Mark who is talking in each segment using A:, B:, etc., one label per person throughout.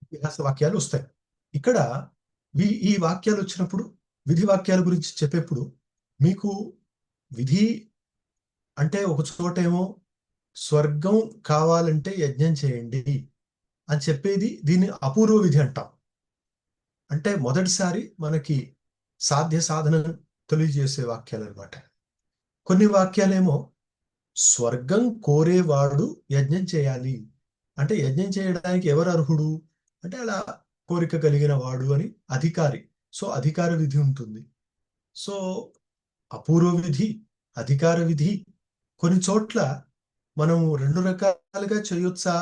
A: ఇతిహాస వాక్యాలు వస్తాయి. ఇక్కడ ఈ వాక్యాలు వచ్చినప్పుడు విధి వాక్యాల గురించి చెప్పేప్పుడు మీకు విధి అంటే ఒక చోటేమో స్వర్గం కావాలంటే యజ్ఞం చేయండి అని చెప్పేది దీన్ని అపూర్వ విధి అంటాం. అంటే మొదటిసారి మనకి సాధ్య సాధన తెలియజేసే వాక్యాలు అనమాట. కొన్ని వాక్యాలేమో స్వర్గం కోరేవాడు యజ్ఞం చేయాలి అంటే యజ్ఞం చేయడానికి ఎవరు అర్హుడు అంటే అలా కోరిక కలిగిన వాడు అని అధికారి. సో అధికార విధి ఉంటుంది. సో అపూర్వ విధి, అధికార విధి. కొన్ని చోట్ల మనము రెండు రకాలుగా చేయొచ్చా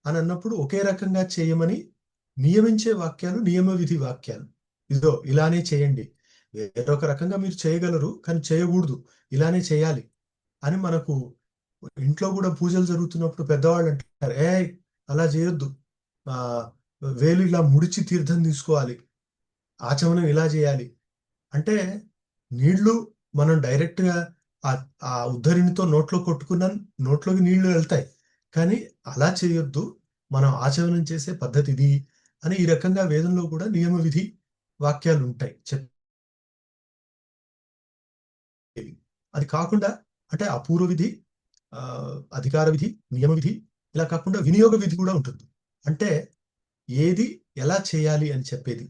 A: అని అన్నప్పుడు ఒకే రకంగా చేయమని నియమించే వాక్యాలు నియమ విధి వాక్యాలు. ఇదో ఇలానే చేయండి, వేరొక రకంగా మీరు చేయగలరు కానీ చేయకూడదు, ఇలానే చేయాలి అని మనకు ఇంట్లో కూడా పూజలు జరుగుతున్నప్పుడు పెద్దవాళ్ళు అంటారు, అలా చేయొద్దు, ఆ వేలు ఇలా ముడిచి తీర్థం తీసుకోవాలి, ఆచమనం ఇలా చేయాలి అంటే నీళ్లు మనం డైరెక్ట్ గా ఆ ఉద్ధరిణితో నోట్లో కొట్టుకున్న నోట్లోకి నీళ్లు వెళ్తాయి, కానీ అలా చేయొద్దు, మనం ఆచమనం చేసే పద్ధతి ఇది అని ఈ రకంగా వేదంలో కూడా నియమ విధి వాక్యాలు ఉంటాయి. అది కాకుండా అంటే అపూర్వ విధి, అధికార విధి, నియమ విధి, ఇలా కాకుండా వినియోగ విధి కూడా ఉంటుంది. అంటే ఏది ఎలా చేయాలి అని చెప్పేది.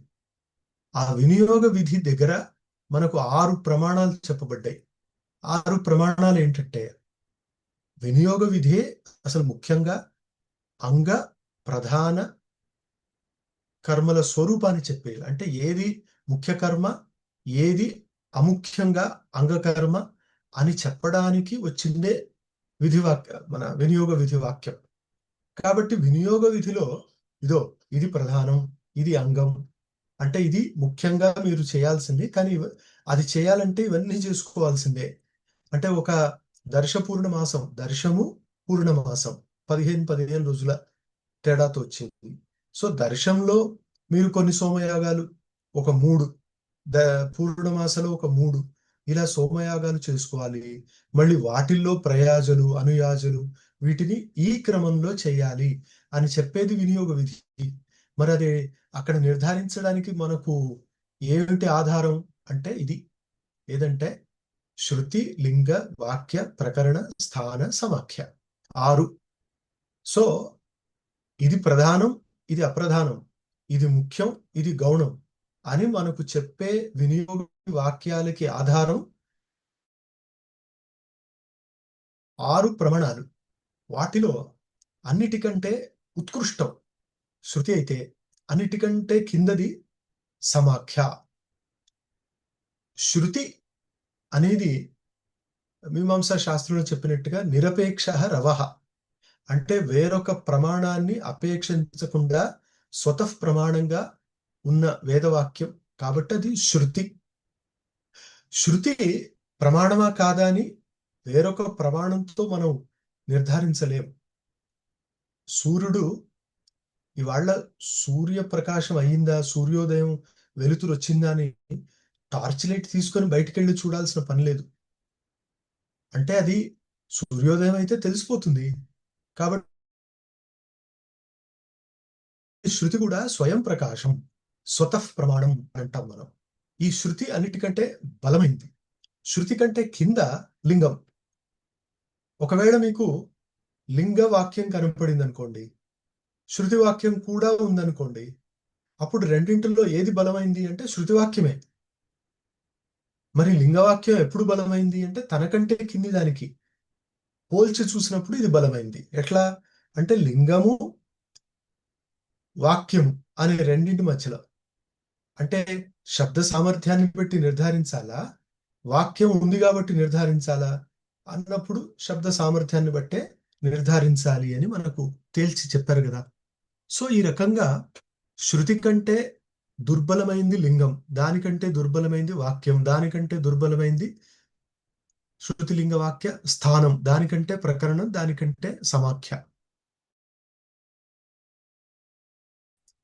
A: ఆ వినియోగ విధి దగ్గర మనకు 6 ప్రమాణాలు చెప్పబడ్డాయి. 6 ప్రమాణాలు ఏంటంటే వినియోగ విధే అసలు ముఖ్యంగా అంగ ప్రధాన కర్మల స్వరూపాన్ని చెప్పేది. అంటే ఏది ముఖ్య కర్మ, ఏది అముఖ్యంగా అంగకర్మ అని చెప్పడానికి వచ్చిందే విధి వాక్య మన వినియోగ విధి వాక్యం. కాబట్టి వినియోగ విధిలో ఇది ప్రధానం, ఇది అంగం, అంటే ఇది ముఖ్యంగా మీరు చేయాల్సింది, కానీ అది చేయాలంటే ఇవన్నీ చేసుకోవాల్సిందే. అంటే ఒక దర్శము పూర్ణమాసం 15 రోజుల తేడాతో వచ్చింది. సో దర్శంలో మీరు కొన్ని సోమయాగాలు ఒక 3, పూర్ణమాసలో ఒక 3 ఇలా సోమయాగాలు చేసుకోవాలి. మళ్ళీ వాటిల్లో ప్రయాజలు అనుయాజలు వీటిని ఈ క్రమంలో చేయాలి అని చెప్పేది వినియోగ విధి. మరి అది అక్కడ నిర్ధారించడానికి మనకు ఏమిటి ఆధారం అంటే ఇది ఏదంటే శృతి లింగ వాక్య ప్రకరణ స్థాన సమాఖ్య 6. సో ఇది ప్రధానం, ఇది అప్రధానం, ఇది ముఖ్యం, ఇది గౌణం అని మనకు చెప్పే వినియోగ వాక్యాలకి ఆధారం 6 ప్రమాణాలు. వాటిలో అన్నిటికంటే ఉత్కృష్టం శృతి అయితే అన్నిటికంటే కిందది సమాఖ్య. శృతి అనేది మీమాంసా శాస్త్రంలో చెప్పినట్టుగా నిరపేక్ష రవః అంటే వేరొక ప్రమాణాన్ని అపేక్షించకుండా స్వతః ప్రమాణంగా ఉన్న వేదవాక్యం కాబట్టి అది శృతి. శృతి ప్రమాణమా కాదా అని వేరొక ప్రమాణంతో మనం నిర్ధారించలేం. సూర్యుడు ఇవాళ సూర్యప్రకాశం అయిందా, సూర్యోదయం వెలుతురు వచ్చిందా అని టార్చ్ లైట్ తీసుకొని బయటికి వెళ్ళి చూడాల్సిన పని లేదు. అంటే అది సూర్యోదయం అయితే తెలిసిపోతుంది. కాబట్టి శృతి కూడా స్వయం ప్రకాశం, స్వతః ప్రమాణం అంటాం మనం. ఈ శృతి అన్నిటికంటే బలమైంది. శృతి కంటే కింద లింగం. ఒకవేళ మీకు లింగ వాక్యం కనపడింది అనుకోండి, శృతి వాక్యం కూడా ఉందనుకోండి, అప్పుడు రెండింటిలో ఏది బలమైంది అంటే శృతి వాక్యమే. మరి లింగవాక్యం ఎప్పుడు బలమైంది అంటే తనకంటే కింది దానికి పోల్చి చూసినప్పుడు ఇది బలమైంది. ఎట్లా అంటే లింగము వాక్యం అనే రెండింటి మధ్యలో, అంటే శబ్ద సామర్థ్యాన్ని బట్టి నిర్ధారించాలా, వాక్యం ఉంది కాబట్టి నిర్ధారించాలా అన్నప్పుడు శబ్ద సామర్థ్యాన్ని బట్టే నిర్ధారించాలి అని మనకు తేల్చి చెప్పారు కదా. సో ఈ రకంగా శృతి కంటే దుర్బలమైంది లింగం, దానికంటే దుర్బలమైంది వాక్యం, దానికంటే దుర్బలమైంది శృతిలింగ వాక్య స్థానం, దానికంటే ప్రకరణం, దానికంటే సమాఖ్య.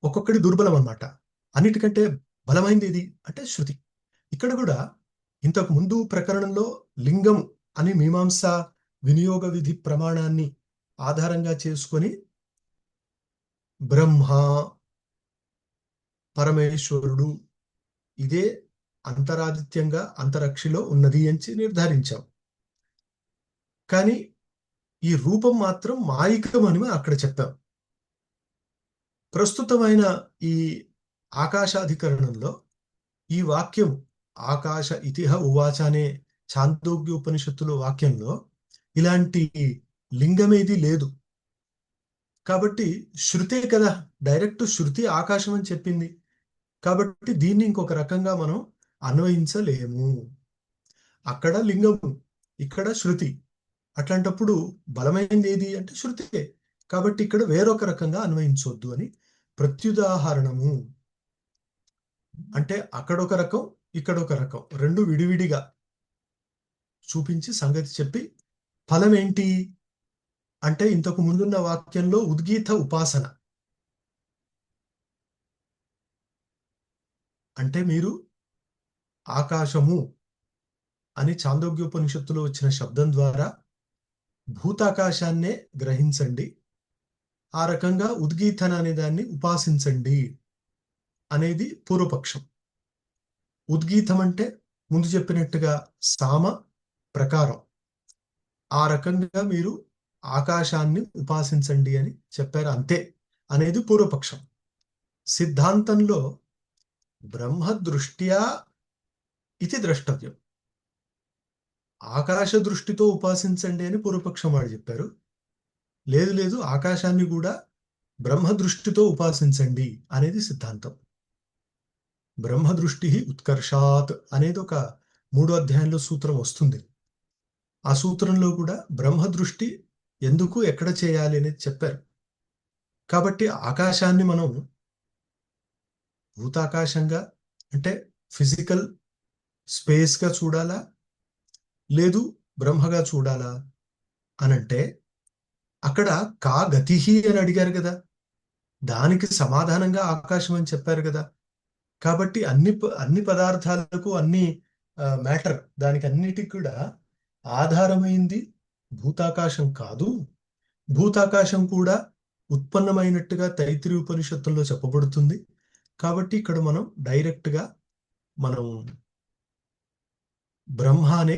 A: ఒక్కొక్కటి దుర్బలం అన్నమాట. అన్నిటికంటే బలమైంది ఏది అంటే శృతి. ఇక్కడ కూడా ఇంతకు ముందు ప్రకరణంలో లింగం అని మీమాంస వినియోగ విధి ప్రమాణాన్ని ఆధారంగా చేసుకొని బ్రహ్మ, పరమేశ్వరుడు ఇదే అంతరాదిత్యంగా అంతరిక్షిలో ఉన్నది అని నిర్ధారించాం. కానీ ఈ రూపం మాత్రం మాయికమని అక్కడ చెప్పాం. ప్రస్తుతమైన ఈ ఆకాశాధికరణంలో ఈ వాక్యం ఆకాశ ఇతిహ ఉవాచ అనే ఛాందోగ్యోపనిషత్తులో వాక్యంలో ఇలాంటి లింగమేది లేదు. కాబట్టి శృతే కదా, డైరెక్ట్ శృతి ఆకాశం అని చెప్పింది. కాబట్టి దీన్ని ఇంకొక రకంగా మనం అన్వయించలేము. అక్కడ లింగము, ఇక్కడ శృతి. అట్లాంటప్పుడు బలమైనది ఏది అంటే శృతియే. కాబట్టి ఇక్కడ వేరొక రకంగా అన్వయించవద్దు అని ప్రత్యుదాహరణము అంటే అక్కడొక రకం, ఇక్కడొక రకం, రెండు విడివిడిగా చూపించి సంగతి చెప్పి ఫలం ఏంటి అంటే ఇంతకు ముందున్న వాక్యంలో ఉద్గీత ఉపాసన అంటే మీరు ఆకాశము అని ఛాందోగ్యోపనిషత్తులో వచ్చిన శబ్దం ద్వారా భూతాకాశాన్నే గ్రహించండి, ఆ రకంగా ఉద్గీతన అనే దాన్ని ఉపాసించండి అనేది పూర్వపక్షం. ఉద్గీతం అంటే ముందు చెప్పినట్టుగా సామ ప్రకారం ఆ రకంగా మీరు ఆకాశాన్ని ఉపాసించండి అని చెప్పారు, అంతే అనేది పూర్వపక్షం. సిద్ధాంతంలో బ్రహ్మ దృష్ట్యా ఇది ద్రష్టవ్యం, ఆకాశ దృష్టితో ఉపాసించండి అని పూర్వపక్షం వాడు చెప్పారు. లేదు లేదు, ఆకాశాన్ని కూడా బ్రహ్మ దృష్టితో ఉపాసించండి అనేది సిద్ధాంతం. బ్రహ్మ దృష్టి ఉత్కర్షాత్ అనేది ఒక 3వ అధ్యాయంలో సూత్రం వస్తుంది. ఆ సూత్రంలో కూడా బ్రహ్మ దృష్టి ఎందుకు ఎక్కడ చేయాలి అనేది చెప్పారు. కాబట్టి ఆకాశాన్ని మనం భూతాకాశంగా అంటే ఫిజికల్ స్పేస్గా చూడాలా, లేదు బ్రహ్మగా చూడాలా అనంటే అక్కడ కా గతిహి అని అడిగారు కదా, దానికి సమాధానంగా ఆకాశం అని చెప్పారు కదా. కాబట్టి అన్ని పదార్థాలకు అన్ని మ్యాటర్ దానికి అన్నిటికి కూడా ఆధారమైంది భూతాకాశం కాదు. భూతాకాశం కూడా ఉత్పన్నమైనట్టుగా తైత్తిరీయ ఉపనిషత్తుల్లో చెప్పబడుతుంది. కాబట్టి ఇక్కడ మనం డైరెక్ట్గా మనం బ్రహ్మానే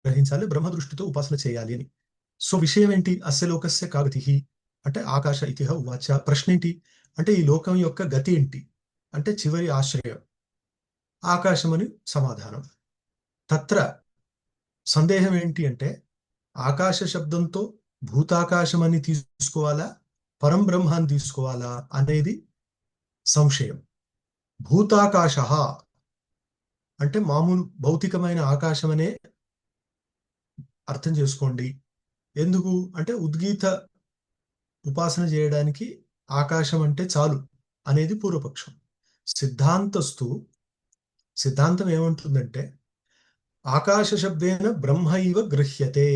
A: గ్రహించాలి, బ్రహ్మ దృష్టితో ఉపాసన చేయాలి అని. సో విషయం ఏంటి? అస్య లోకస్య కా గతిః అంటే ఆకాశ ఇతిహ ఉవాచ. ప్రశ్న ఏంటి అంటే ఈ లోకం యొక్క గతి ఏంటి అంటే చివరి ఆశ్రయం ఆకాశమని సమాధానం. తత్ర సందేహం ఏంటి అంటే ఆకాశ శబ్దంతో భూతాకాశమని తీసుకోవాలా, పరం బ్రహ్మాన్ని తీసుకోవాలా అనేది సంశయం. భూతాకాశ అంటే మామూలు భౌతికమైన ఆకాశం అనే అర్థం చేసుకోండి. ఎందుకు అంటే ఉద్గీత ఉపాసన చేయడానికి ఆకాశం అంటే చాలు అనేది పూర్వపక్షం. సిద్ధాంతం ఏమంటుందంటే ఆకాశ శబ్దేన బ్రహ్మ ఇవ గృహ్యతే.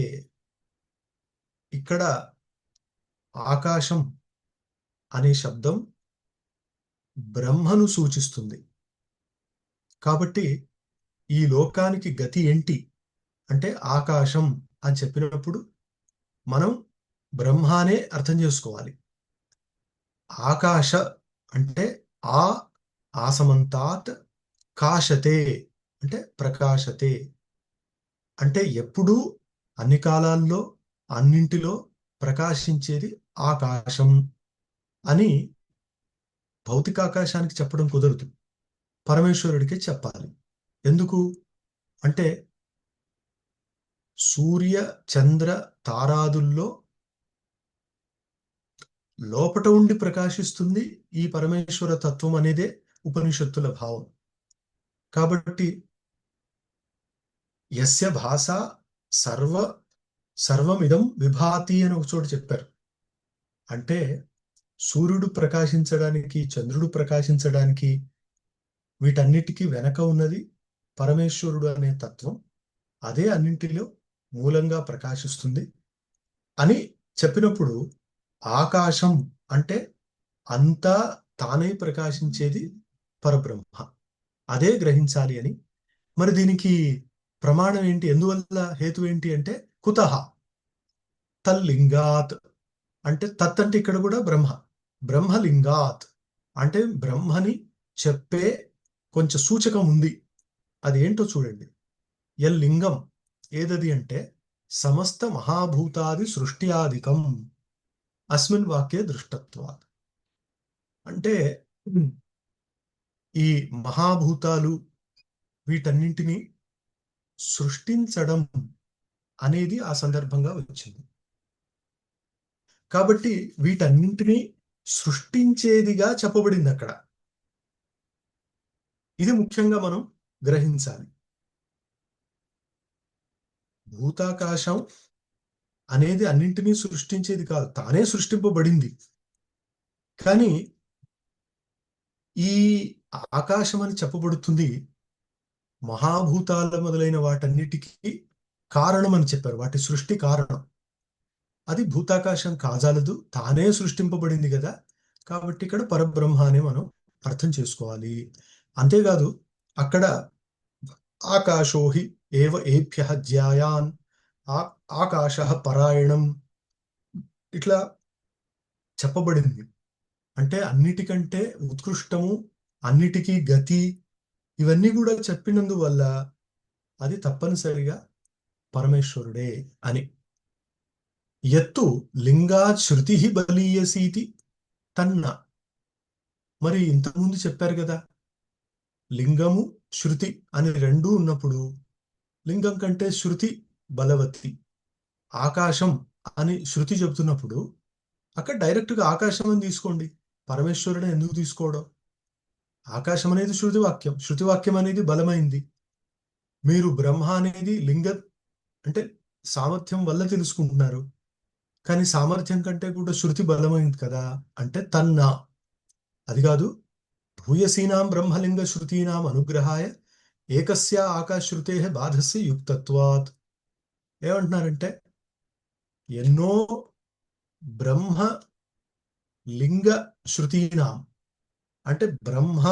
A: ఇక్కడ ఆకాశం అనే శబ్దం బ్రహ్మను సూచిస్తుంది. కాబట్టి ఈ లోకానికి గతి ఏంటి అంటే ఆకాశం అని చెప్పినప్పుడు మనం బ్రహ్మానే అర్థం చేసుకోవాలి. ఆకాశ అంటే ఆసమంతాత్ కాశతే అంటే ప్రకాశతే అంటే ఎప్పుడూ అన్ని కాలాల్లో అన్నింటిలో ప్రకాశించేది ఆకాశం అని భౌతికాకాశానికి చెప్పడం కుదరదు, పరమేశ్వరుడికే చెప్పాలి. ఎందుకు అంటే సూర్య చంద్ర తారాదుల్లో లోపట ఉండి ప్రకాశిస్తుంది ఈ పరమేశ్వర తత్వం అనేదే ఉపనిషత్తుల భావం. కాబట్టి యస్య భాష సర్వమిదం విభాతి అని ఒక చోటు చెప్పారు. అంటే సూర్యుడు ప్రకాశించడానికి, చంద్రుడు ప్రకాశించడానికి వీటన్నిటికీ వెనక ఉన్నది పరమేశ్వరుడు అనే తత్వం, అదే అన్నింటిలో మూలంగా ప్రకాశిస్తుంది అని చెప్పినప్పుడు ఆకాశం అంటే అంతా తానే ప్రకాశించేది పరబ్రహ్మ, అదే గ్రహించాలి అని. మరి దీనికి ప్రమాణం ఏంటి, ఎందువల్ల హేతు ఏంటి అంటే కుతః తల్లింగాత్ అంటే తత్ అంటే ఇక్కడ కూడా బ్రహ్మ, బ్రహ్మలింగాత్ అంటే బ్రహ్మని చెప్పే కొంచెం సూచకం ఉంది. అది ఏంటో చూడండి. యల్లింగం ఏదది అంటే సమస్త మహాభూతాది సృష్ట్యాదికం అస్మిన్ వాక్యే దృష్టత్వాత్. అంటే ఈ మహాభూతాలు వీటన్నింటినీ సృష్టించడం అనేది ఆ సందర్భంగా వచ్చింది. కాబట్టి వీటన్నింటినీ సృష్టించేదిగా చెప్పబడింది అక్కడ. ఇది ముఖ్యంగా మనం గ్రహించాలి. భూతాకాశం అనేది అన్నింటినీ సృష్టించేది కాదు, తానే సృష్టింపబడింది. కానీ ఈ ఆకాశం అని చెప్పబడుతుంది మహాభూతాల మొదలైన వాటన్నిటికీ కారణం అని చెప్పారు, వాటి సృష్టి కారణం. అది భూతాకాశం కాజాలదు, తానే సృష్టింపబడింది కదా. కాబట్టి ఇక్కడ పరబ్రహ్మ అని మనం అర్థం చేసుకోవాలి. అంతేకాదు అక్కడ ఆకాశోహి ఏవ ఏభ్య జ్యాయాన్ ఆకాశ పరాయణం ఇట్లా చెప్పబడింది. అంటే అన్నిటికంటే ఉత్కృష్టము, అన్నిటికీ గతి, ఇవన్నీ కూడా చెప్పినందువల్ల అది తప్పనిసరిగా పరమేశ్వరుడే అని. ఎత్తు లింగాత్ శృతి బలీయసీతి తన్న. మరి ఇంతకుముందు చెప్పారు కదా, లింగము శృతి అని రెండూ ఉన్నప్పుడు లింగం కంటే శృతి బలవతి. ఆకాశం అని శృతి చెబుతున్నప్పుడు అక్కడ డైరెక్ట్గా ఆకాశం అని తీసుకోండి, పరమేశ్వరుడు ఎందుకు తీసుకోవడం? ఆకాశం అనేది శృతి వాక్యం, శృతి వాక్యం అనేది బలమైంది. మీరు బ్రహ్మ అనేది లింగ అంటే సామర్థ్యం వల్ల తెలుసుకుంటున్నారు, కానీ సామర్థ్యం కంటే కూడా శృతి బలమైంది కదా. అంటే తన్నా అది కాదు, భూయసీనాం బ్రహ్మలింగ శృతీనాం అనుగ్రహాయ ఏకస్య ఆకాశృతే బాధస్య యుక్తత్వాత్. ఏమంటున్నారంటే ఎన్నో బ్రహ్మ లింగ శృతీనాం అంటే బ్రహ్మ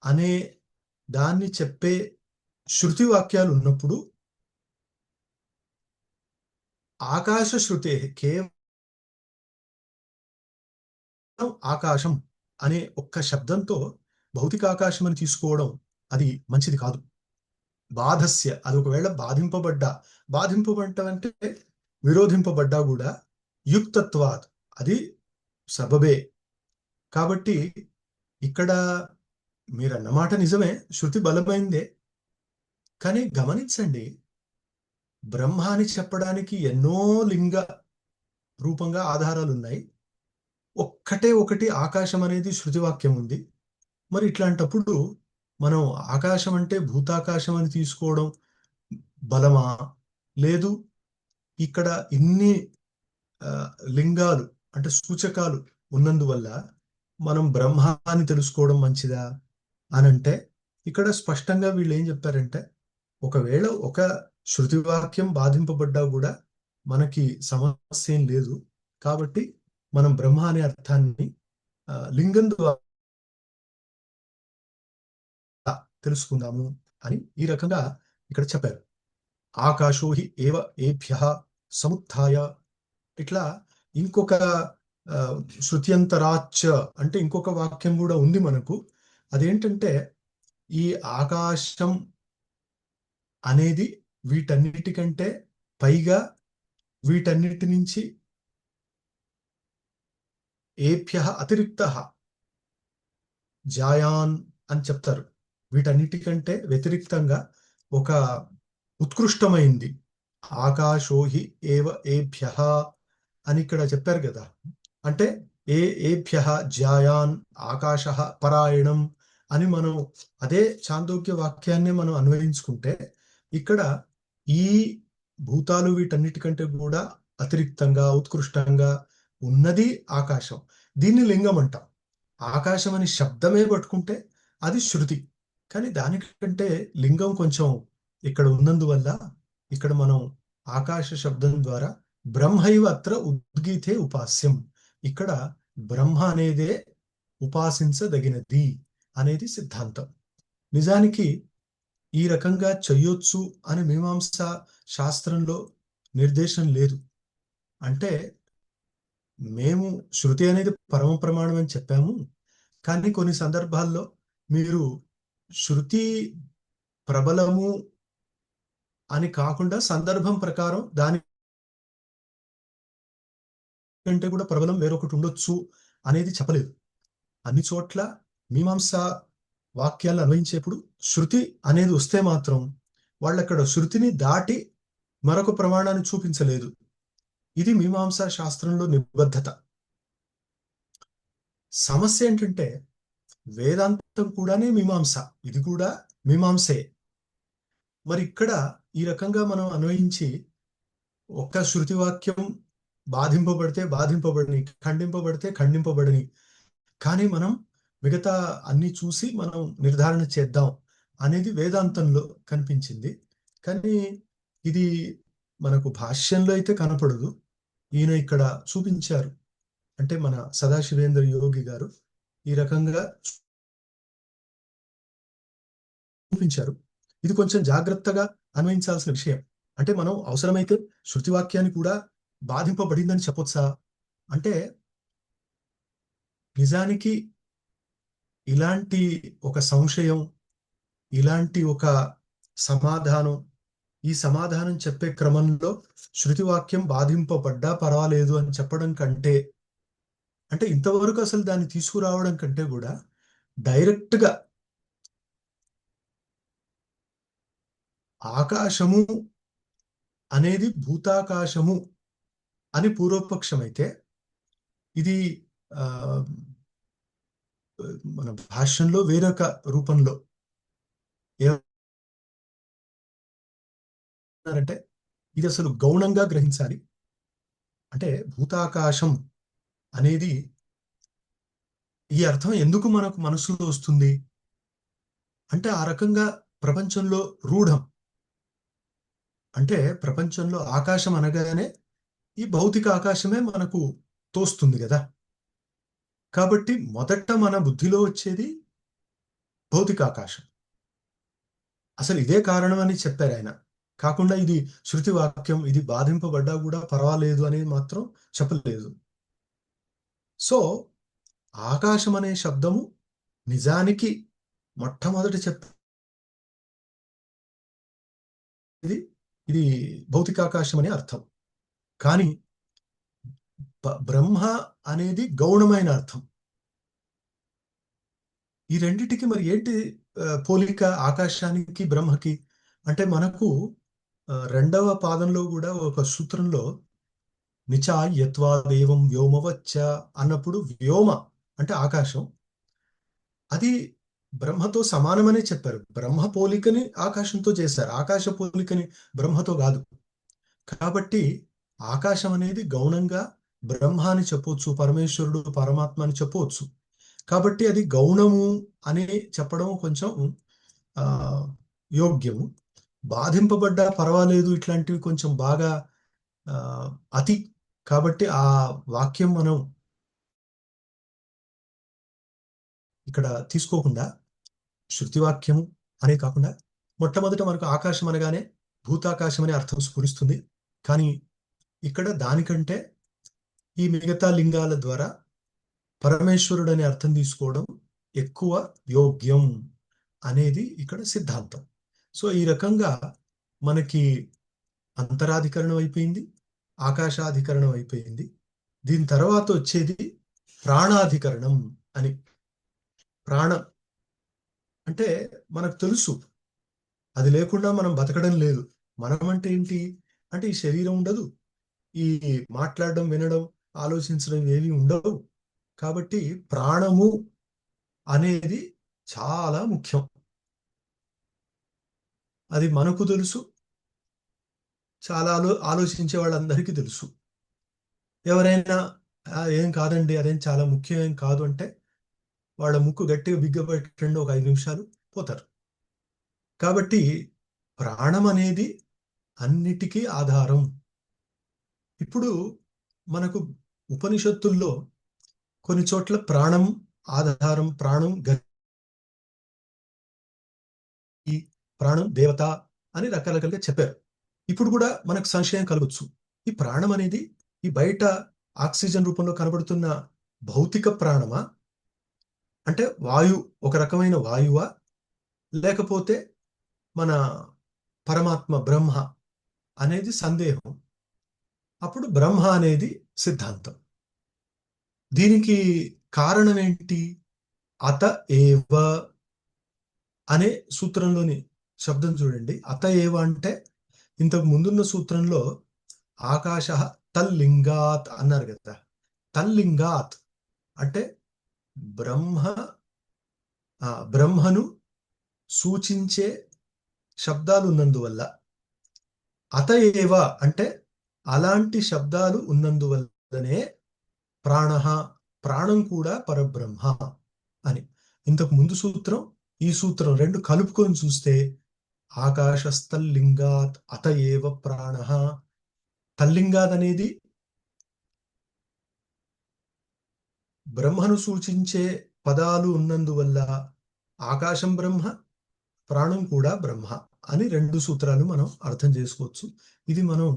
A: అనే దాన్ని చెప్పే శృతి వాక్యాలు ఉన్నప్పుడు ఆకాశ శృతే కేవలం ఆకాశం అనే ఒక్క శబ్దంతో భౌతిక ఆకాశం అని తీసుకోవడం అది మంచిది కాదు. బాధస్య అది ఒకవేళ బాధింపబడ్డం అంటే విరోధింపబడ్డా కూడా యుక్తత్వాత్ అది సబబే. కాబట్టి ఇక్కడ మీరన్నమాట నిజమే, శృతి బలమైందే. కానీ గమనించండి, బ్రహ్మ అని చెప్పడానికి ఎన్నో లింగ రూపంగా ఆధారాలు ఉన్నాయి. ఒక్కటే ఒకటి ఆకాశం అనేది శృతివాక్యం ఉంది. మరి ఇట్లాంటప్పుడు మనం ఆకాశం అంటే భూతాకాశం అని తీసుకోవడం బలమా? లేదు, ఇక్కడ ఇన్ని ఆ, లింగాలు అంటే సూచకాలు ఉన్నందువల్ల మనం బ్రహ్మ అని తెలుసుకోవడం మంచిదా అని అంటే, ఇక్కడ స్పష్టంగా వీళ్ళు ఏం చెప్పారంటే ఒకవేళ ఒక శృతివాక్యం బాధింపబడ్డా కూడా మనకి సమస్య ఏం లేదు. కాబట్టి మనం బ్రహ్మ అనే అర్థాన్ని లింగం ద్వారా తెలుసుకుందాము అని ఈ రకంగా ఇక్కడ చెప్పారు. ఆకాశో హి ఏవ ఏభ్య సముత్థాయ. ఇట్లా ఇంకొక ఆ, శృత్యంతరాచ అంటే ఇంకొక వాక్యం కూడా ఉంది మనకు. అదేంటంటే ఈ ఆకాశం అనేది వీటన్నిటికంటే పైగా, వీటన్నిటి నుంచి ఏభ్య అతిరిక్త జాయాన్ అని చెప్తారు. వీటన్నిటికంటే వ్యతిరిక్తంగా ఒక ఉత్కృష్టమైంది ఆకాశోహి ఏవ ఏభ్య అని ఇక్కడ చెప్పారు కదా. అంటే ఏభ్య జాయాన్ ఆకాశ పరాయణం అని మనం అదే చాందోగ్య వాక్యాన్ని మనం అన్వయించుకుంటే ఇక్కడ ఈ భూతాలు వీటన్నిటికంటే కూడా అతిరిక్తంగా ఉత్కృష్టంగా ఉన్నది ఆకాశం. దీన్ని లింగం అంటాం. ఆకాశం అని శబ్దమే పట్టుకుంటే అది శృతి, కానీ దానికంటే లింగం కొంచెం ఇక్కడ ఉన్నందువల్ల ఇక్కడ మనం ఆకాశ శబ్దం ద్వారా బ్రహ్మైవ అత్ర ఉద్గీతే ఉపాస్యం, ఇక్కడ బ్రహ్మ అనేదే ఉపాసించదగినది అనేది సిద్ధాంతం. నిజానికి ఈ రకంగా చెయ్యొచ్చు అని మీమాంస శాస్త్రంలో నిర్దేశం లేదు. అంటే మేము శృతి అనేది పరమ ప్రమాణం అని చెప్పాము. కానీ కొన్ని సందర్భాల్లో మీరు శృతి ప్రబలము అని కాకుండా సందర్భం ప్రకారం దానికంటే కూడా ప్రబలం వేరొకటి ఉండొచ్చు అనేది చెప్పలేదు. అన్ని చోట్ల మీమాంస వాక్యాలను అన్వయించేప్పుడు శృతి అనేది వస్తే మాత్రం వాళ్ళక్కడ శృతిని దాటి మరొక ప్రమాణాన్ని చూపించలేదు. ఇది మీమాంసా శాస్త్రంలో నిబద్ధత. సమస్య ఏంటంటే వేదాంతం కూడానే మీమాంస, ఇది కూడా మీమాంసే. మరి ఇక్కడ ఈ రకంగా మనం అన్వయించి ఒక్క శృతి వాక్యం బాధింపబడితే బాధింపబడని, ఖండింపబడితే ఖండింపబడని, కానీ మనం మిగతా అన్ని చూసి మనం నిర్ధారణ చేద్దాం అనేది వేదాంతంలో కనిపించింది. కానీ ఇది మనకు భాష్యంలో అయితే కనపడదు. ఈయన ఇక్కడ చూపించారు. అంటే మన సదాశివేంద్ర యోగి గారు ఈ రకంగా చూపించారు. ఇది కొంచెం జాగ్రత్తగా అన్వయించాల్సిన విషయం. అంటే మనం అవసరమైతే శృతి వాక్యాన్ని కూడా బాధింపబడిందని చెప్పొచ్చా అంటే, నిజానికి ఇలాంటి ఒక సంశయం, ఇలాంటి ఒక సమాధానం, ఈ సమాధానం చెప్పే క్రమంలో శృతి వాక్యం బాధింపబడ్డా పర్వాలేదు అని చెప్పడం కంటే, అంటే ఇంతవరకు అసలు దాన్ని తీసుకురావడం కంటే కూడా డైరెక్ట్గా ఆకాశము అనేది భూతాకాశము అని పూర్వపక్షమైతే, ఇది ఆ, మన భాష్యంలో వేరొక రూపంలో ఏమన్నారంటే ఇది అసలు గౌణంగా గ్రహించాలి. అంటే భూతాకాశం అనేది ఈ అర్థం ఎందుకు మనకు మనసులో వస్తుంది అంటే, ఆ రకంగా ప్రపంచంలో రూఢం. అంటే ప్రపంచంలో ఆకాశం అనగానే ఈ భౌతిక ఆకాశమే మనకు తోస్తుంది కదా. కాబట్టి మొదట మన బుద్ధిలో వచ్చేది భౌతిక ఆకాశం. అసలు ఇదే కారణం అని చెప్పారు ఆయన. కాకుండా ఇది శృతి వాక్యం, ఇది బాధింపబడ్డా కూడా పర్వాలేదు అనేది మాత్రం చెప్పలేదు. సో ఆకాశం అనే శబ్దము నిజానికి మొట్టమొదటి చెప్పేది ఇది భౌతికాకాశం అనే అర్థం. కానీ బ్రహ్మ అనేది గౌణమైన అర్థం. ఈ రెండిటికి మరి ఏంటి పోలిక ఆకాశానికి బ్రహ్మకి అంటే, మనకు రెండవ పాదంలో కూడా ఒక సూత్రంలో నిచాయత్వాదేవం వ్యోమవచ్చ అన్నప్పుడు వ్యోమ అంటే ఆకాశం, అది బ్రహ్మతో సమానమనే చెప్పారు. బ్రహ్మ పోలికని ఆకాశంతో చేశారు, ఆకాశ పోలికని బ్రహ్మతో కాదు. కాబట్టి ఆకాశం అనేది గౌణంగా బ్రహ్మ అని చెప్పవచ్చు, పరమేశ్వరుడు పరమాత్మ అని చెప్పవచ్చు. కాబట్టి అది గౌణము అని చెప్పడం కొంచెం యోగ్యము. బాధింపబడ్డా పర్వాలేదు ఇట్లాంటివి కొంచెం బాగా అతి. కాబట్టి ఆ వాక్యం మనం ఇక్కడ తీసుకోకుండా శృతి వాక్యము అనే కాకుండా మొట్టమొదట మనకు ఆకాశం అనగానే భూతాకాశం అనే అర్థం స్ఫురిస్తుంది. కానీ ఇక్కడ దానికంటే ఈ మిగతా లింగాల ద్వారా పరమేశ్వరుడు అనే అర్థం తీసుకోవడం ఎక్కువ యోగ్యం అనేది ఇక్కడ సిద్ధాంతం. సో ఈ రకంగా మనకి అంతరాధికరణం అయిపోయింది, ఆకాశాధికరణం అయిపోయింది. దీని తర్వాత వచ్చేది ప్రాణాధికరణం అని. ప్రాణం అంటే మనకు తెలుసు, అది లేకుండా మనం బతకడం లేదు. మనం అంటే ఏంటి అంటే, ఈ శరీరం ఉండదు, ఈ మాట్లాడడం, వినడం, ఆలోచించడం ఏవి ఉండవు. కాబట్టి ప్రాణము అనేది చాలా ముఖ్యం. అది మనకు తెలుసు, చాలా ఆలోచించే వాళ్ళందరికీ తెలుసు. ఎవరైనా ఏం కాదండి, అదేం చాలా ముఖ్యం ఏం కాదు అంటే వాళ్ళ ముక్కు గట్టిగా బిగ్గబెట్టండి, ఒక 5 నిమిషాలు పోతారు. కాబట్టి ప్రాణం అనేది అన్నిటికీ ఆధారం. ఇప్పుడు మనకు ఉపనిషత్తుల్లో కొన్ని చోట్ల ప్రాణం ఆధారం, ప్రాణం గతి, ప్రాణం దేవత అని రకరకాలుగా చెప్పారు. ఇప్పుడు కూడా మనకు సంశయం కలగచ్చు, ఈ ప్రాణం అనేది ఈ బయట ఆక్సిజన్ రూపంలో కనబడుతున్న భౌతిక ప్రాణమా, అంటే ఒక రకమైన వాయువా, లేకపోతే మన పరమాత్మ బ్రహ్మ అనేది సందేహం. అప్పుడు బ్రహ్మ అనేది సిద్ధాంతం. దీనికి కారణం ఏంటి? అత ఏవ అనే సూత్రంలోని శబ్దం చూడండి. అత ఏవ అంటే ఇంతకు ముందున్న సూత్రంలో ఆకాశ తల్లింగాత్ అన్నారు కదా. తల్లింగాత్ అంటే బ్రహ్మను సూచించే శబ్దాలు ఉన్నందువల్ల, అత ఏవ అంటే అలాంటి శబ్దాలు ఉన్నందువల్లనే ప్రాణం కూడా పరబ్రహ్మ అని. ఇంతకు ముందు సూత్రం ఈ సూత్రం రెండు కలుపుకొని చూస్తే ఆకాశస్థల్లింగాత్ అత ఏవ ప్రాణ. తల్లింగాద్ అనేది బ్రహ్మను సూచించే పదాలు ఉన్నందువల్ల ఆకాశం బ్రహ్మ, ప్రాణం కూడా బ్రహ్మ అని రెండు సూత్రాలు మనం అర్థం చేసుకోవచ్చు. ఇది మనం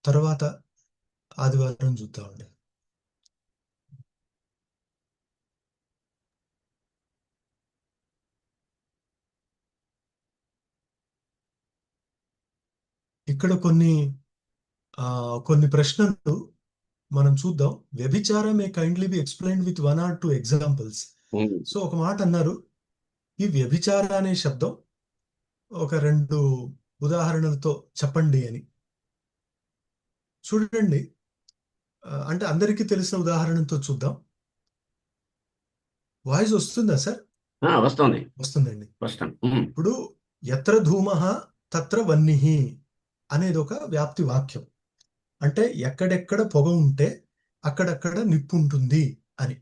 A: తర్వాత ఆదివారం చూద్దామండి. ఇక్కడ కొన్ని ప్రశ్నలు మనం చూద్దాం. వ్యభిచారం may kindly be explained with 1 or 2 examples. So ఒక మాట అన్నారు, ఈ వ్యభిచార అనే శబ్దం ఒక 2 ఉదాహరణలతో చెప్పండి అని. చూడండి, అంటే అందరికీ తెలిసిన ఉదాహరణతో చూద్దాం. వాయిస్ వస్తుందా సార్?
B: వస్తుంది.
A: వస్తుందండి. ఇప్పుడు ఎత్ర ధూమః తత్ర వన్నిః అనేది ఒక వ్యాప్తి వాక్యం. అంటే ఎక్కడెక్కడ పొగ ఉంటే అక్కడక్కడ నిప్పు ఉంటుంది అని.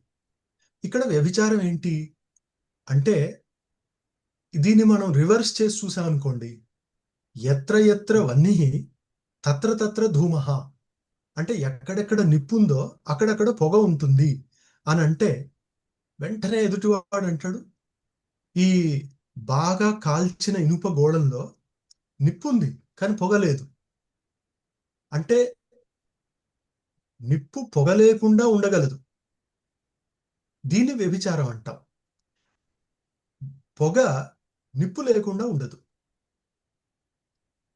A: ఇక్కడ వ్యభిచారం ఏంటి అంటే, దీన్ని మనం రివర్స్ చేసి చూసామనుకోండి, ఎత్ర ఎత్ర వన్నిః తత్ర తత్ర ధూమః అంటే ఎక్కడెక్కడ నిప్పు ఉందో అక్కడక్కడ పొగ ఉంటుంది అని అంటే, వెంటనే ఎదుటివాడు అంటాడు, ఈ బాగా కాల్చిన ఇనుప గోళంలో నిప్పు ఉంది కానీ పొగ లేదు. అంటే నిప్పు పొగ లేకుండా ఉండగలదు. దీన్ని వ్యభిచారం అంటాం. పొగ నిప్పు లేకుండా ఉండదు.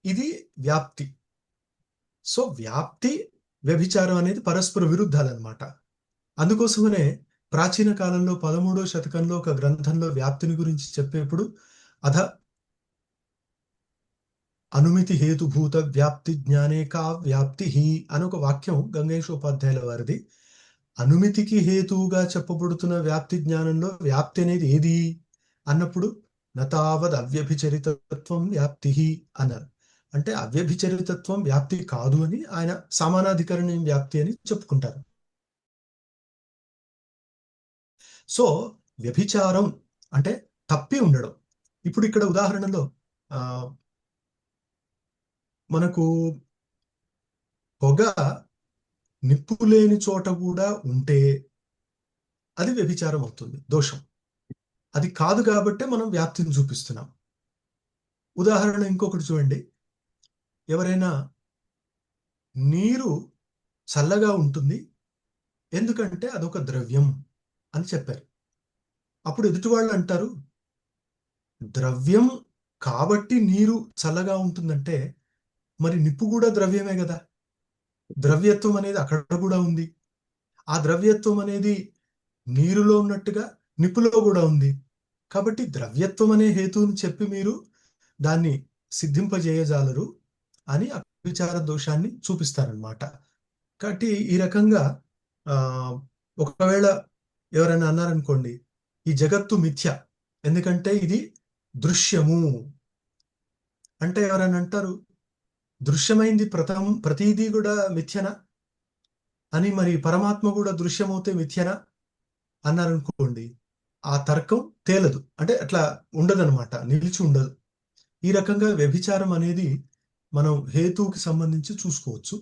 A: ఇది వ్యాప్తి. సో వ్యాప్తి, వ్యభిచారం అనేది పరస్పర విరుద్ధాలన్నమాట. అందుకోసమనే ప్రాచీన కాలంలో 13వ శతకంలో ఒక గ్రంథంలో వ్యాప్తిని గురించి చెప్పేప్పుడు అధ అనుమితి హేతుభూత వ్యాప్తి జ్ఞానే కా వ్యాప్తి అని ఒక వాక్యం గంగేశోపాధ్యాయుల వారిది. అనుమితికి హేతువుగా చెప్పబడుతున్న వ్యాప్తి జ్ఞానంలో వ్యాప్తి అనేది ఏది అన్నప్పుడు నతావద్ అవ్యభిచరితత్వం వ్యాప్తి అన్నారు. అంటే అవ్యభిచరితత్వం వ్యాప్తి కాదు అని ఆయన సమానాధికరణం వ్యాప్తి అని చెప్పుకుంటారు. సో వ్యభిచారం అంటే తప్పి ఉండడం. ఇప్పుడు ఇక్కడ ఉదాహరణలో మనకు పొగ నిప్పు లేని చోట కూడా ఉంటే అది వ్యభిచారం అవుతుంది, దోషం. అది కాదు కాబట్టే మనం వ్యాప్తిని చూపిస్తున్నాం. ఉదాహరణ ఇంకొకటి చూడండి. ఎవరైనా నీరు చల్లగా ఉంటుంది ఎందుకంటే అదొక ద్రవ్యం అని చెప్పారు. అప్పుడు ఎదుటివాళ్ళు అంటారు, ద్రవ్యం కాబట్టి నీరు చల్లగా ఉంటుందంటే మరి నిప్పు కూడా ద్రవ్యమే కదా, ద్రవ్యత్వం అనేది అక్కడ కూడా ఉంది. ఆ ద్రవ్యత్వం అనేది నీరులో ఉన్నట్టుగా నిప్పులో కూడా ఉంది. కాబట్టి ద్రవ్యత్వం అనే హేతువుని చెప్పి మీరు దాన్ని సిద్ధింపజేయజాలరు అని అవిచార దోషాన్ని చూపిస్తారనమాట. కాబట్టి ఈ రకంగా ఒకవేళ ఎవరైనా అన్నారనుకోండి, ఈ జగత్తు మిథ్య ఎందుకంటే ఇది దృశ్యము అంటే, ఎవరైనా అంటారు దృశ్యమైంది ప్రతిదీ కూడా మిథ్యనా అని, మరి పరమాత్మ కూడా దృశ్యమవుతే మిథ్యనా అన్నారనుకోండి, ఆ తర్కం తేలదు. అంటే అట్లా ఉండదనమాట, నిలిచి ఉండదు. ఈ రకంగా వ్యభిచారం అనేది మనం హేతువుకి సంబంధించి చూసుకోవచ్చు.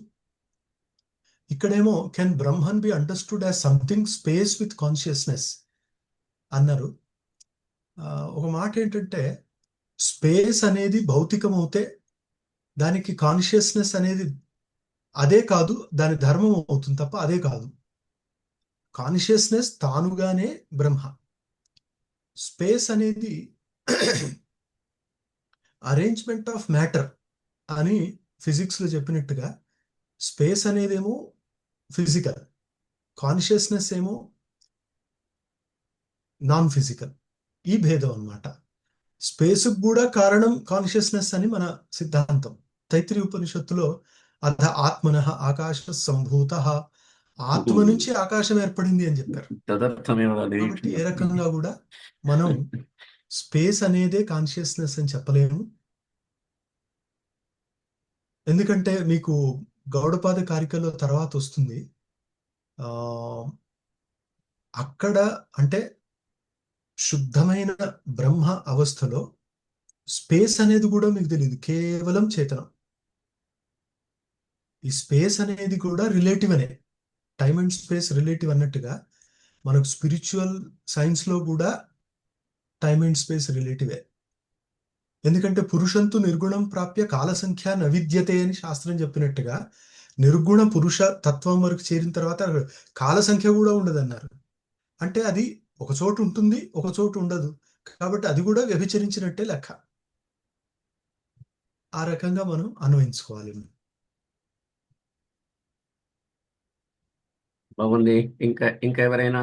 A: ఇక్కడేమో can Brahman be understood as something space with consciousness అన్నారు. ఒక మాట ఏంటంటే, స్పేస్ అనేది భౌతికం అవుతే దానికి కాన్షియస్నెస్ అనేది అదే కాదు, దాని ధర్మం అవుతుంది తప్ప అదే కాదు. కాన్షియస్నెస్ తానుగానే బ్రహ్మ. స్పేస్ అనేది అరేంజ్మెంట్ ఆఫ్ మ్యాటర్ అని ఫిజిక్స్ లో చెప్పినట్టుగా, స్పేస్ అనేదేమో ఫిజికల్, కాన్షియస్నెస్ ఏమో నాన్ ఫిజికల్. ఈ భేదం అన్నమాట. స్పేస్ కూడా కారణం కాన్షియస్నెస్ అని మన సిద్ధాంతం. తైత్రీయ ఉపనిషత్తులో అధ ఆత్మనః ఆకాశ సంభూత, ఆత్మ నుంచి ఆకాశం ఏర్పడింది అని చెప్పారు.
B: తదర్థమేవ
A: కాబట్టి ఏ
B: నిరీక్షణం.
A: రకంగా కూడా మనం స్పేస్ అనేదే కాన్షియస్నెస్ అని చెప్పలేము. ఎందుకంటే మీకు గౌడపాద కారికలో తర్వాత వస్తుంది. ఆ అక్కడ అంటే శుద్ధమైన బ్రహ్మ అవస్థలో స్పేస్ అనేది కూడా మీకు తెలియదు, కేవలం చేతనం. ఈ స్పేస్ అనేది కూడా రిలేటివ్ అనే, టైమ్ అండ్ స్పేస్ రిలేటివ్ అన్నట్టుగా మనకు స్పిరిచువల్ సైన్స్ లో కూడా టైమ్ అండ్ స్పేస్ రిలేటివే. ఎందుకంటే పురుషంతు నిర్గుణం ప్రాప్య కాల సంఖ్య నవిద్యతే అని శాస్త్రం చెప్పినట్టుగా, నిర్గుణ పురుష తత్వం వరకు చేరిన తర్వాత కాల సంఖ్య కూడా ఉండదన్నారు. అంటే అది ఒక చోటు ఉంటుంది, ఒక చోటు ఉండదు. కాబట్టి అది కూడా వ్యభిచరించినట్టే లెక్క. ఆ రకంగా మనం అన్వయించుకోవాలి.
B: బాగుంది. ఇంకా ఎవరైనా?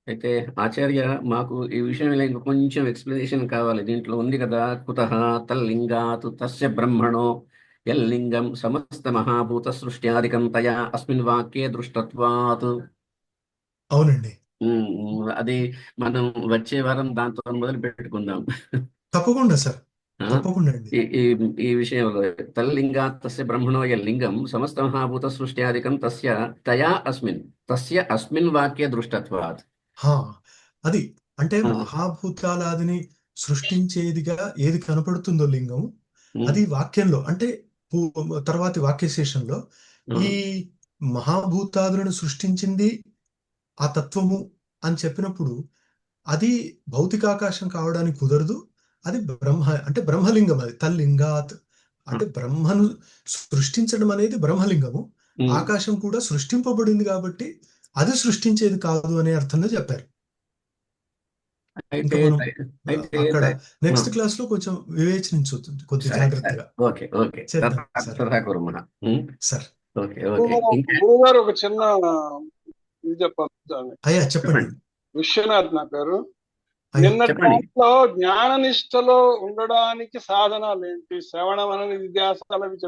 B: అయితే ఆచార్య, మాకు ఈ విషయం ఇలా ఇంకా కొంచెం ఎక్స్ప్లెనేషన్ కావాలి. దీంట్లో ఉంది కదా, కుతః తల్లింగాత్ తస్య బ్రహ్మణో యల్లింగం సమస్త మహాభూత సృష్ట్యాదికం తయా అస్మిన్ వాక్యే దృష్టత్వాత్.
A: అవునండి.
B: అది మనం వచ్చే వారం దాంతో మొదలు పెట్టుకుందాం.
A: తప్పకుండా సార్,
B: ఆ?
A: తప్పకుండా అండి.
B: ఈ ఈ ఈ విషయంలో తల్లింగాత్ తస్య బ్రహ్మణో యల్లింగం సమస్త మహాభూత సృష్ట్యాదికం తయా తస్య అస్మిన్ వాక్యే దృష్టత్వాత్.
A: హా, అది అంటే
B: ఆ,
A: మహాభూతాలాదిని సృష్టించేదిగా ఏది కనపడుతుందో లింగం,
B: ఉమ్,
A: అది వాక్యంలో అంటే తర్వాతి వాక్యశేషంలో
B: ఆ,
A: ఈ మహాభూతాదులను సృష్టించింది ఆ తత్వము అని చెప్పినప్పుడు, అది భౌతికాకాశం కావడానికి కుదరదు. అది బ్రహ్మ అంటే బ్రహ్మలింగం. అది తల్లింగాత్
B: ఆ,
A: అంటే బ్రహ్మను సృష్టించడం అనేది బ్రహ్మలింగము.
B: ఉమ్.
A: ఆకాశం కూడా సృష్టింపబడింది కాబట్టి అది సృష్టించేది కాదు అనే అర్థంలో చెప్పారు. ఇంకా
B: అయితే
A: మనం
B: అయితే
A: అక్కడ
B: ఆ,
A: నెక్స్ట్ క్లాస్ లో కొంచెం వివేచనించవచ్చు కొద్ది
B: సరే సరే.
A: జాగ్రత్తగా.
B: Okay okay.
A: చేద్దాం సార్.
B: తథా కుర్మః.
A: Sir,
B: okay okay. ఇంకా
C: గురువు గారు ఒక చిన్న ఇది చెప్పాలి.
A: అయ్యా చెప్పండి.
B: చెప్పండి.
C: విశ్వనాథ్ నా పేరు.
A: అయ్యా
C: నిన్నటి
B: చెప్పండి.
C: దాంట్లో జ్ఞాన నిష్టలో ఉండడానికి సాధనాలు ఏంటి, శ్రవణం అనేది విద్యాసాలు అవి